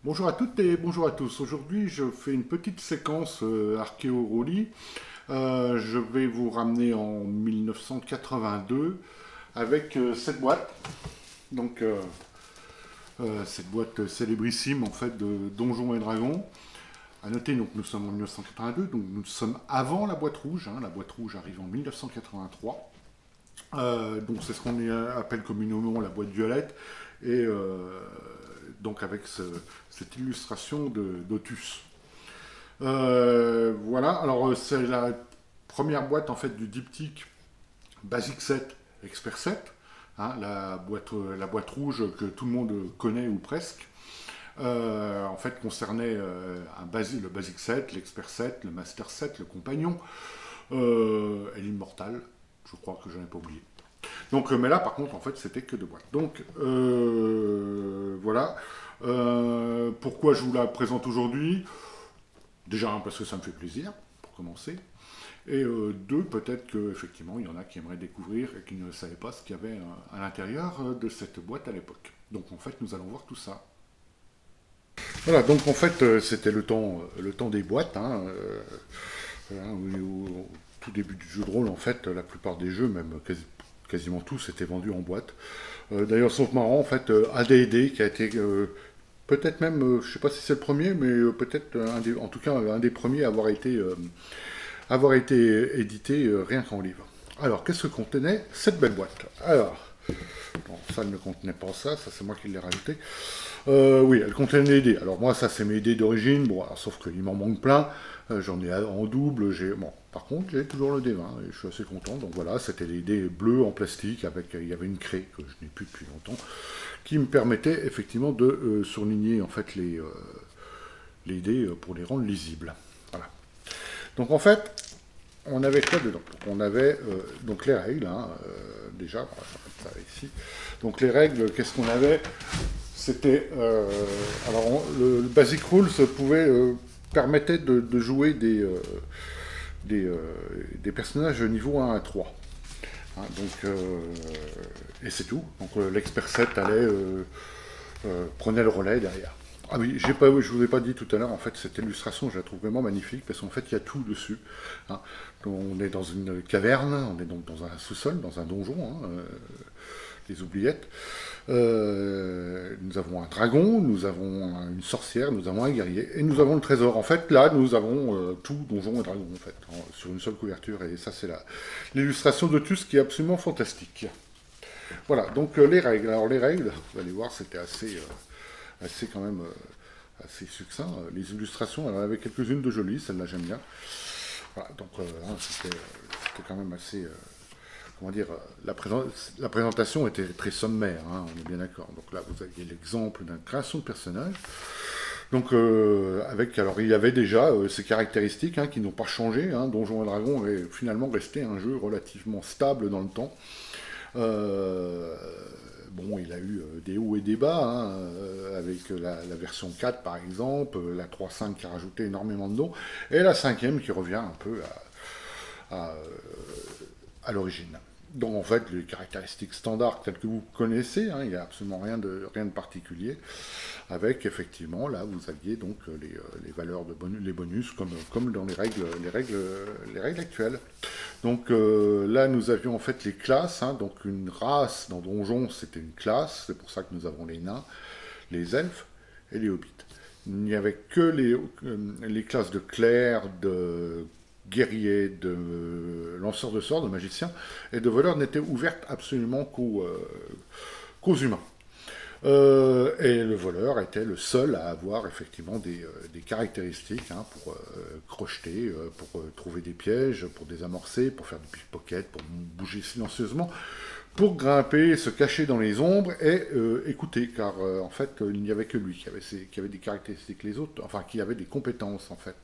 Bonjour à toutes et bonjour à tous. Aujourd'hui, je fais une petite séquence archéo-roulis. Je vais vous ramener en 1982 avec cette boîte. Donc, cette boîte célébrissime en fait de Donjons et Dragons. À noter, donc nous sommes en 1982, donc nous sommes avant la boîte rouge. La boîte rouge arrive en 1983. Donc c'est ce qu'on appelle communément la boîte violette. Et donc avec cette illustration d'Otus. Voilà, alors c'est la première boîte en fait du diptyque Basic 7, Expert 7, la boîte rouge que tout le monde connaît ou presque. En fait concernait le Basic 7, l'Expert 7, le Master 7, le Compagnon et l'Immortal. Je crois que je n'ai pas oublié. Donc, mais là, par contre, en fait, c'était que deux boîtes. Donc, voilà. Pourquoi je vous la présente aujourd'hui? Déjà, parce que ça me fait plaisir, pour commencer. Et deux, peut-être qu'effectivement, il y en a qui aimeraient découvrir et qui ne savaient pas ce qu'il y avait à l'intérieur de cette boîte à l'époque. Donc, en fait, nous allons voir tout ça. Voilà, donc en fait, c'était le temps des boîtes. Au tout début du jeu de rôle, en fait, la plupart des jeux, même quasiment tous, étaient vendus en boîte. D'ailleurs, sauf marrant, en fait, AD&D, qui a été peut-être même, je ne sais pas si c'est le premier, mais peut-être en tout cas un des premiers à avoir été édité rien qu'en livre. Alors, qu'est-ce que contenait cette belle boîte? Alors, non, ça ne contenait pas ça, ça c'est moi qui l'ai rajouté. Oui, elle contenait des dés. Alors moi, ça c'est mes dés d'origine, bon, alors, sauf qu'il m'en manque plein. J'en ai en double. Bon, par contre, j'ai toujours le D20 et je suis assez content. Donc voilà, c'était des dés bleus en plastique avec, il y avait une craie que je n'ai plus depuis longtemps, qui me permettait effectivement de surligner en fait les dés pour les rendre lisibles. Voilà. Donc en fait, on avait quoi dedans? On avait donc les règles, déjà, on va mettre ça ici. Donc les règles, qu'est-ce qu'on avait? C'était alors le Basic Rules permettait de jouer des personnages niveau 1 à 3. Et c'est tout. Donc l'expert 7 prenait le relais derrière. Ah oui, je vous ai pas dit tout à l'heure, en fait, cette illustration, je la trouve vraiment magnifique, parce qu'en fait, il y a tout dessus. Hein. On est dans une caverne, on est donc dans un sous-sol, dans un donjon, les oubliettes. Nous avons un dragon, nous avons une sorcière, nous avons un guerrier, et nous avons le trésor. En fait, là, nous avons tout donjon et dragon, en fait, sur une seule couverture, et ça, c'est l'illustration de Tus qui est absolument fantastique. Voilà, donc les règles. Alors les règles, vous allez voir, c'était assez quand même assez succinct. Les illustrations, elle en avait quelques-unes de jolies, celle-là j'aime bien. Voilà, donc c'était quand même assez... comment dire, la présentation était très sommaire, on est bien d'accord. Donc là, vous aviez l'exemple d'une création de personnage. Donc, alors il y avait déjà ces caractéristiques qui n'ont pas changé. Donjons et Dragons est finalement resté un jeu relativement stable dans le temps. Bon, il a eu des hauts et des bas, avec la version 4 par exemple, la 3.5 qui a rajouté énormément de noms, et la 5e qui revient un peu à l'origine. Donc en fait, les caractéristiques standards telles que vous connaissez, il n'y a absolument rien de particulier, avec effectivement, là vous aviez donc les valeurs de bonus, les bonus comme dans les règles actuelles. Donc là nous avions en fait les classes, donc une race dans Donjon c'était une classe, c'est pour ça que nous avons les nains, les elfes et les hobbits. Il n'y avait que les classes de clercs, de guerriers, de lanceurs de sorts, de magiciens et de voleurs n'étaient ouvertes absolument qu'aux humains. Et le voleur était le seul à avoir effectivement des caractéristiques pour crocheter, pour trouver des pièges, pour désamorcer, pour faire du pickpocket, pour bouger silencieusement, pour grimper, se cacher dans les ombres et écouter, car en fait il n'y avait que lui qui avait des caractéristiques, les autres, enfin qui avait des compétences en fait.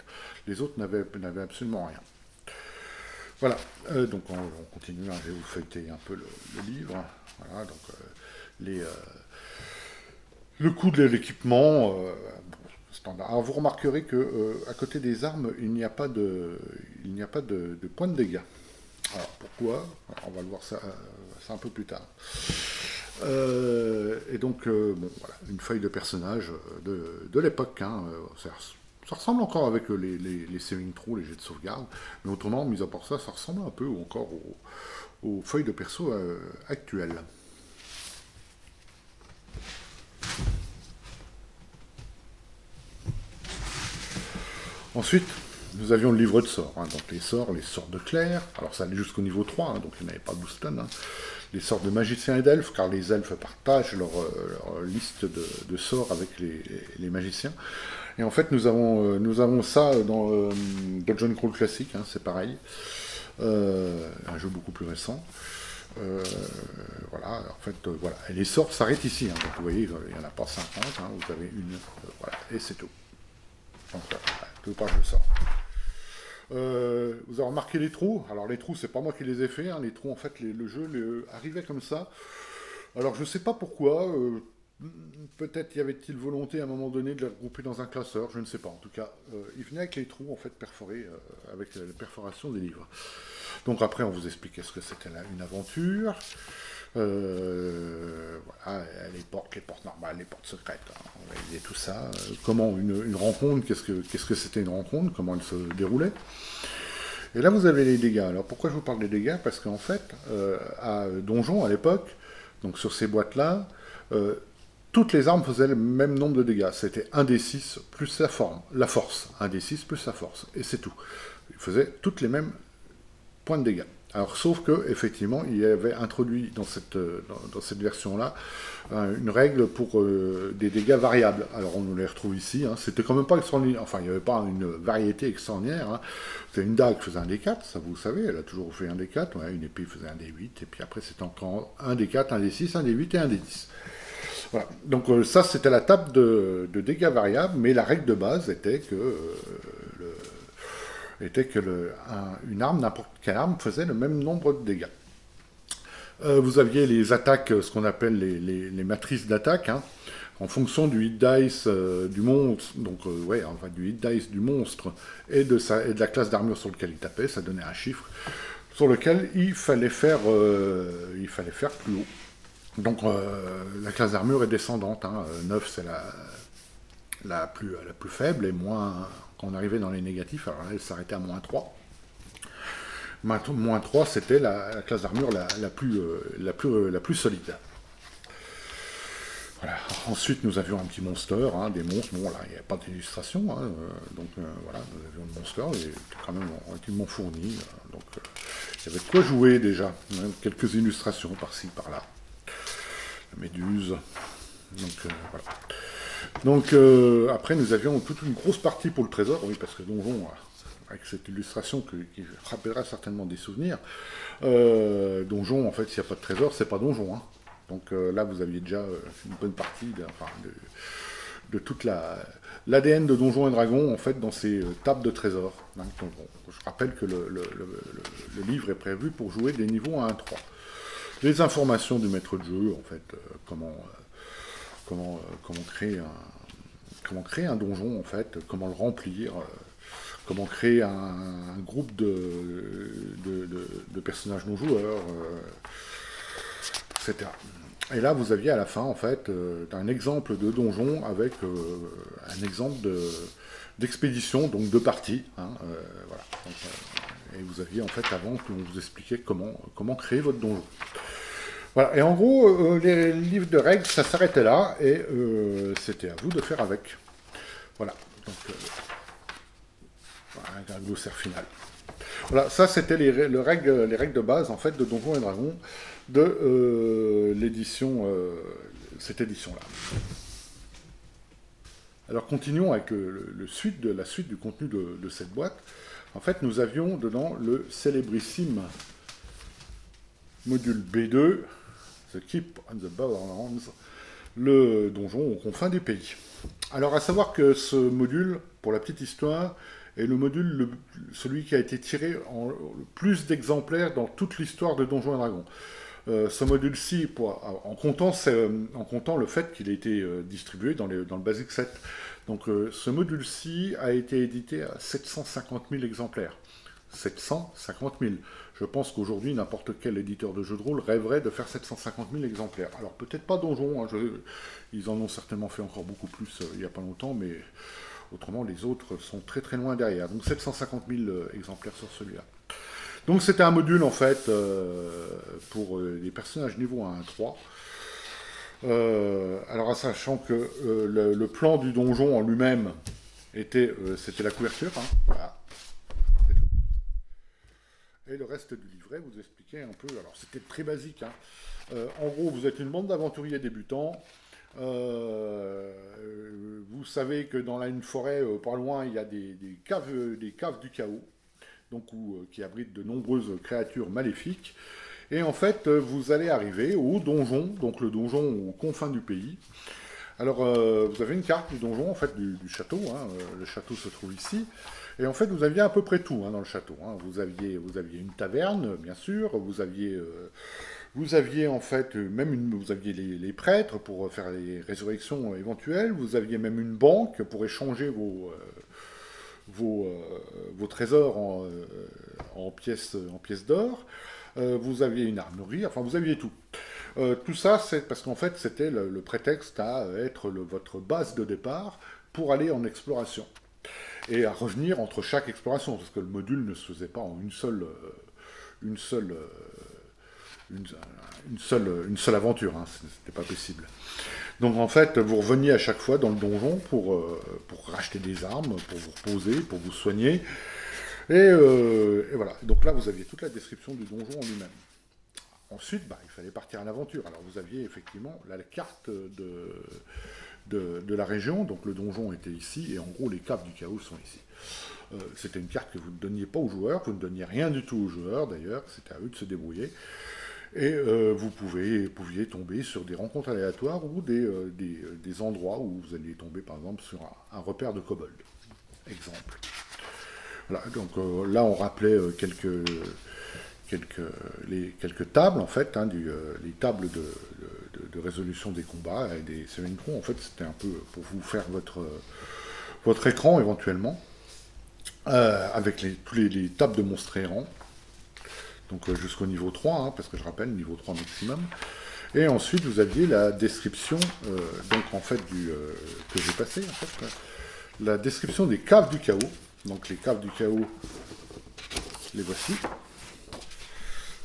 Les autres n'avaient absolument rien. Voilà, donc on continue, je vais vous feuilleter un peu le livre. Voilà, donc le coût de l'équipement, standard. Alors vous remarquerez que à côté des armes, il n'y a pas de points de dégâts. Alors pourquoi? Alors, on va le voir ça un peu plus tard. Et donc, bon, voilà, une feuille de personnage de l'époque. Hein, ça ressemble encore avec les saving throws, les jets de sauvegarde, mais autrement, mis à part ça, ça ressemble un peu encore aux feuilles de perso actuelles. Ensuite, nous avions le livre de sorts, hein, donc les sorts de clerc, alors ça allait jusqu'au niveau 3, hein, donc il n'y en avait pas 12 tonnes, hein. Les sorts de magiciens et d'elfes, car les elfes partagent leur liste de sorts avec les magiciens. Et en fait, nous avons ça dans Dungeon Crawl classique, hein, c'est pareil, un jeu beaucoup plus récent. Euh, voilà, en fait, voilà. Et les sorts s'arrêtent ici, hein, donc vous voyez, il n'y en a pas 50, hein, vous avez une, voilà, et c'est tout. Donc, voilà, tout pages de sorts. Vous avez remarqué les trous. Alors les trous, c'est pas moi qui les ai faits. Hein. Les trous, en fait, le jeu arrivait comme ça. Alors je sais pas pourquoi. Peut-être y avait-il volonté à un moment donné de les regrouper dans un classeur. Je ne sais pas. En tout cas, il venait avec les trous en fait perforés avec la perforation des livres. Donc après, on vous expliquait ce que c'était là, une aventure. Voilà, les portes normales, les portes secrètes, hein, on va aider tout ça. Comment une rencontre, qu'est-ce que c'était une rencontre, comment elle se déroulait. Et là, vous avez les dégâts. Alors pourquoi je vous parle des dégâts? Parce qu'en fait, à Donjon, à l'époque, donc sur ces boîtes-là, toutes les armes faisaient le même nombre de dégâts. C'était 1d6 plus la force. 1d6 plus la force. Et c'est tout. Ils faisaient toutes les mêmes points de dégâts. Alors, sauf que, effectivement, il y avait introduit dans cette version-là une règle pour des dégâts variables. Alors, on nous les retrouve ici. Hein. C'était quand même pas extraordinaire. Enfin, il n'y avait pas une variété extraordinaire. Hein. C'était une dague qui faisait un D4, ça vous le savez. Elle a toujours fait un D4. Ouais, une épée faisait un D8. Et puis après, c'était encore un D4, un D6, un D8 et un D10. Voilà. Donc, ça, c'était la table de dégâts variables. Mais la règle de base était que une arme, n'importe quelle arme, faisait le même nombre de dégâts. Vous aviez les attaques, ce qu'on appelle les matrices d'attaque, hein, en fonction du hit dice du monstre, donc ouais, enfin du hit dice du monstre et de la classe d'armure sur lequel il tapait, ça donnait un chiffre sur lequel il fallait faire plus haut. Donc la classe d'armure est descendante, hein, 9 c'est la plus faible, et moins, quand on arrivait dans les négatifs, alors là, elle s'arrêtait à moins 3. Moins 3, c'était la classe d'armure la plus solide. Voilà. Ensuite, nous avions un petit monster, hein, des monstres. Bon, là, il n'y avait pas d'illustration, hein, donc voilà, nous avions le monster, il était quand même relativement fourni. Donc, il y avait de quoi jouer déjà, hein, quelques illustrations par-ci, par-là. La méduse. Donc, voilà. Donc après nous avions toute une grosse partie pour le trésor, oui parce que Donjon, avec cette illustration qui rappellera certainement des souvenirs, Donjon en fait s'il n'y a pas de trésor c'est pas Donjon. Hein. Donc là vous aviez déjà une bonne partie de toute l'ADN de Donjons et Dragons en fait dans ces tables de trésors. Hein. Donc, bon, je rappelle que le livre est prévu pour jouer des niveaux 1 à 3. Les informations du maître de jeu en fait, comment créer un donjon en fait, comment le remplir, comment créer un groupe de personnages non joueurs, etc. Et là vous aviez à la fin en fait un exemple de donjon avec un exemple d'expédition, donc de partie. Hein, voilà. Donc, et vous aviez en fait avant qu'on vous expliquait comment créer votre donjon. Voilà, et en gros, les livres de règles, ça s'arrêtait là, et c'était à vous de faire avec. Voilà, donc, voilà, un glossaire final. Voilà, ça c'était les règles de base, en fait, de Donjons et Dragons, de cette édition-là. Alors, continuons avec la suite du contenu de cette boîte. En fait, nous avions dedans le célébrissime module B2, The Keep on the Borderlands, le donjon aux confins du pays. Alors, à savoir que ce module, pour la petite histoire, est le module, celui qui a été tiré en le plus d'exemplaires dans toute l'histoire de Donjons et Dragons. Ce module-ci, en comptant le fait qu'il a été distribué dans le Basic Set. Donc, ce module-ci a été édité à 750 000 exemplaires. 750 000. Je pense qu'aujourd'hui, n'importe quel éditeur de jeux de rôle rêverait de faire 750 000 exemplaires. Alors peut-être pas Donjon, hein, ils en ont certainement fait encore beaucoup plus il n'y a pas longtemps, mais autrement les autres sont très très loin derrière. Donc 750 000 exemplaires sur celui-là. Donc c'était un module en fait pour les personnages niveau 1 à 3. Alors, sachant que le plan du donjon en lui-même c'était la couverture, hein, voilà, c'est tout. Et le reste du livret vous expliquait un peu. Alors, c'était très basique, hein. En gros, vous êtes une bande d'aventuriers débutants. Vous savez que dans une forêt pas loin, il y a des caves du chaos, donc qui abritent de nombreuses créatures maléfiques. Et en fait, vous allez arriver au donjon, donc le donjon aux confins du pays. Alors, vous avez une carte du donjon, en fait, du château. Hein, le château se trouve ici. Et en fait, vous aviez à peu près tout hein, dans le château. Hein. Vous aviez une taverne, bien sûr. Vous aviez en fait vous aviez les prêtres pour faire les résurrections éventuelles. Vous aviez même une banque pour échanger vos trésors en pièces d'or. Vous aviez une armurerie, enfin vous aviez tout. Tout ça, c'est parce qu'en fait, c'était le prétexte à être votre base de départ pour aller en exploration. Et à revenir entre chaque exploration, parce que le module ne se faisait pas en une seule aventure, hein, c'était pas possible. Donc en fait, vous reveniez à chaque fois dans le donjon pour racheter des armes, pour vous reposer, pour vous soigner. Et voilà. Donc là, vous aviez toute la description du donjon en lui-même. Ensuite, il fallait partir à l'aventure. Alors vous aviez effectivement la carte de la région, donc le donjon était ici, et en gros les caves du chaos sont ici. C'était une carte que vous ne donniez pas aux joueurs, vous ne donniez rien du tout aux joueurs d'ailleurs, c'était à eux de se débrouiller. Et vous pouviez tomber sur des rencontres aléatoires ou des endroits où vous alliez tomber par exemple sur un repère de kobold. Exemple. Voilà, donc là on rappelait quelques tables en fait, hein, les tables de résolution des combats et des saving throws. En fait, c'était un peu pour vous faire votre écran éventuellement, avec tous les tables de monstres errants. Donc jusqu'au niveau 3, hein, parce que je rappelle, niveau 3 maximum. Et ensuite, vous aviez la description, donc en fait, que j'ai passé, en fait, la description des caves du chaos. Donc les caves du chaos, les voici.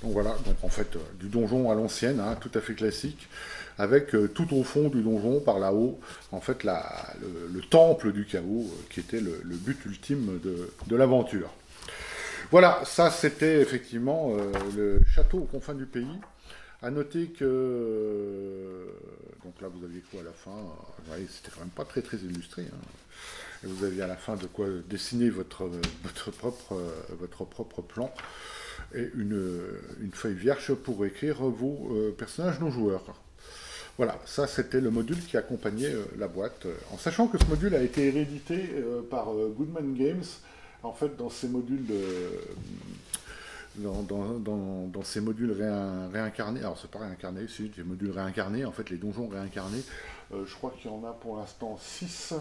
Donc voilà, donc en fait, du donjon à l'ancienne, hein, tout à fait classique, avec tout au fond du donjon, par là-haut, en fait, le temple du chaos, qui était le but ultime de l'aventure. Voilà, ça c'était effectivement le château aux confins du pays. À noter que... donc là, vous aviez quoi à la fin? Ouais, c'était quand même pas très très illustré. Hein. Et vous aviez à la fin de quoi dessiner votre propre plan et une feuille vierge pour écrire vos personnages non joueurs. Voilà, ça c'était le module qui accompagnait la boîte. En sachant que ce module a été hérédité par Goodman Games, en fait, dans ces modules dans ces modules réincarnés, alors c'est pas réincarné, c'est des modules réincarnés, en fait les donjons réincarnés, je crois qu'il y en a pour l'instant 6,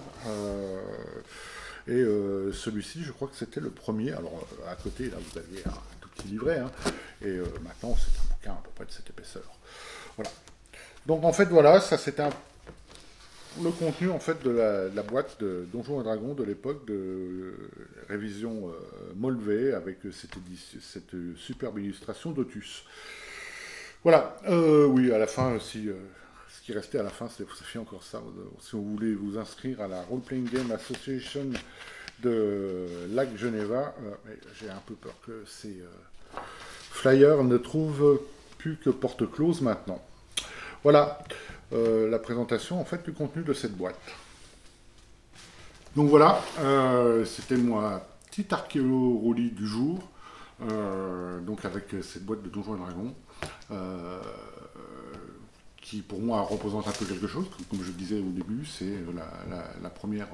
et celui-ci je crois que c'était le premier. Alors à côté là vous aviez un tout petit livret, hein, et maintenant c'est un bouquin à peu près de cette épaisseur. Voilà. Donc en fait voilà, ça c'était le contenu en fait de la boîte de Donjons et Dragons de l'époque de révision Molvay avec cette superbe illustration d'Otus. Voilà, oui, à la fin, si, ce qui restait à la fin, ça fait encore ça. Si vous voulez vous inscrire à la Role Playing Game Association de Lac Geneva, j'ai un peu peur que ces flyers ne trouvent plus que porte close maintenant. Voilà. La présentation en fait du contenu de cette boîte. Donc voilà, c'était mon petit archéo-roulis du jour, donc avec cette boîte de Donjons et Dragons, qui pour moi représente un peu quelque chose, comme je disais au début, c'est la première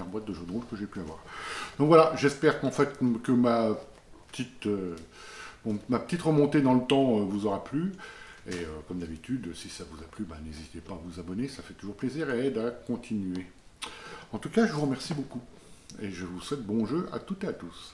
boîte de jeux de rôle que j'ai pu avoir. Donc voilà, j'espère qu'en fait que ma petite remontée dans le temps vous aura plu. Et comme d'habitude, si ça vous a plu, n'hésitez pas à vous abonner, ça fait toujours plaisir et aide à continuer. En tout cas, je vous remercie beaucoup. Et je vous souhaite bon jeu à toutes et à tous.